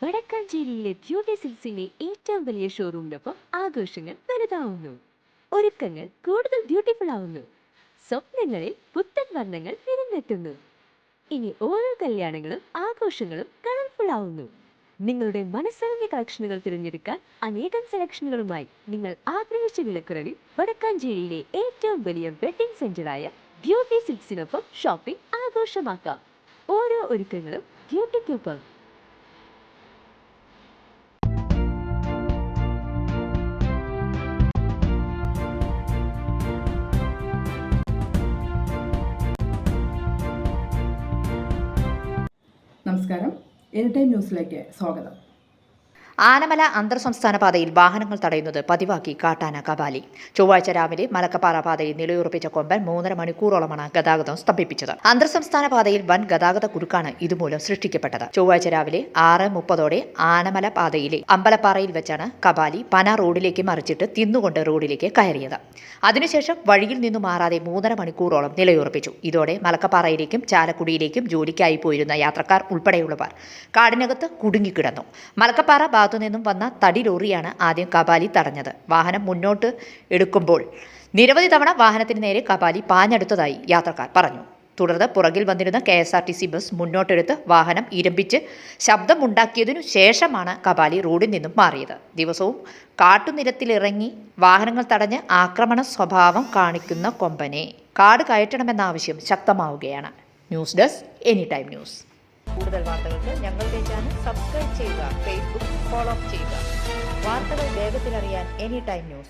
വടക്കാഞ്ചേരിയിലെ beauty സിൽക്സിന്റെ ഏറ്റവും വലിയ ഷോറൂമിനൊപ്പം ആഘോഷങ്ങൾ വലുതാവുന്നു. ഒരുക്കങ്ങൾ കൂടുതൽ ബ്യൂട്ടിഫുൾ ആവുന്നു. സ്വപ്നങ്ങളിൽ പുത്തൻ വർണ്ണങ്ങൾ നിറഞ്ഞെത്തുന്നു. ഇനി ഓരോ കല്യാണങ്ങളും ആഘോഷങ്ങളും കളർഫുൾ ആവുന്നു. നിങ്ങളുടെ മനസ്സറിഞ്ഞ കളക്ഷനുകൾ തിരഞ്ഞെടുക്കാൻ അനേകം സെലക്ഷനുകളുമായി നിങ്ങൾ ആഗ്രഹിച്ച വിലക്കുറവിൽ വടക്കാഞ്ചേരിയിലെ ഏറ്റവും വലിയ വെഡിംഗ് സെന്ററായ ബ്യൂട്ടി സിൽക്സിനൊപ്പം ഷോപ്പിംഗ് ആഘോഷമാക്കാം. ഓരോ ഒരുക്കങ്ങളും ബ്യൂട്ടിക്കൊപ്പം. നമസ്കാരം, എനി ടൈം ന്യൂസിലേക്ക് സ്വാഗതം. ആനമല അന്തർ സംസ്ഥാന പാതയിൽ വാഹനങ്ങൾ തടയുന്നത് പതിവാക്കി കാട്ടാന കബാലി. ചൊവ്വാഴ്ച രാവിലെ മലക്കപ്പാറ പാതയിൽ നിലയുറപ്പിച്ച കൊമ്പൻ 3.5 മണിക്കൂറോളമാണ് ഗതാഗതം സ്തംഭിപ്പിച്ചത്. അന്തർ സംസ്ഥാന പാതയിൽ വൻ ഗതാഗത കുരുക്കാണ് ഇതുമൂലം സൃഷ്ടിക്കപ്പെട്ടത്. ചൊവ്വാഴ്ച രാവിലെ 6:30 ആനമല പാതയിലെ അമ്പലപ്പാറയിൽ വെച്ചാണ് കബാലി പന റോഡിലേക്ക് മറിച്ചിട്ട് തിന്നുകൊണ്ട് റോഡിലേക്ക് കയറിയത്. അതിനുശേഷം വഴിയിൽ നിന്നു മാറാതെ 3.5 മണിക്കൂറോളം നിലയുറപ്പിച്ചു. ഇതോടെ മലക്കപ്പാറയിലേക്കും ചാലക്കുടിയിലേക്കും ജോലിക്കായി പോയിരുന്ന യാത്രക്കാർ ഉൾപ്പെടെയുള്ളവർ കാടിനകത്ത് കുടുങ്ങിക്കിടന്നു. മലക്കപ്പാറ ഭാഗത്തുനിന്നും വന്ന തടി ലോറിയാണ് ആദ്യം കബാലി തടഞ്ഞത്. വാഹനം മുന്നോട്ട് എടുക്കുമ്പോൾ നിരവധി തവണ വാഹനത്തിന് നേരെ കബാലി പാഞ്ഞെടുത്തതായി യാത്രക്കാർ പറഞ്ഞു. തുടർന്ന് പുറകിൽ വന്നിരുന്ന KSRTC ബസ് മുന്നോട്ടെടുത്ത് വാഹനം ഇരമ്പിച്ച് ശബ്ദമുണ്ടാക്കിയതിനു ശേഷമാണ് കബാലി റോഡിൽ നിന്നും മാറിയത്. ദിവസവും കാട്ടുനിരത്തിലിറങ്ങി വാഹനങ്ങൾ തടഞ്ഞ് ആക്രമണ സ്വഭാവം കാണിക്കുന്ന കൊമ്പനെ കാട് കയറ്റണമെന്ന ആവശ്യം ശക്തമാവുകയാണ്. News desk any time news. കൂടുതൽ വാർത്തകൾക്ക് ഞങ്ങളുടെ ചാനൽ സബ്സ്ക്രൈബ് ചെയ്യുക, ഫേസ്ബുക്ക് ഫോളോ ചെയ്യുക. വാർത്തകൾ വേഗത്തിലറിയാൻ എനി ടൈം ന്യൂസ്.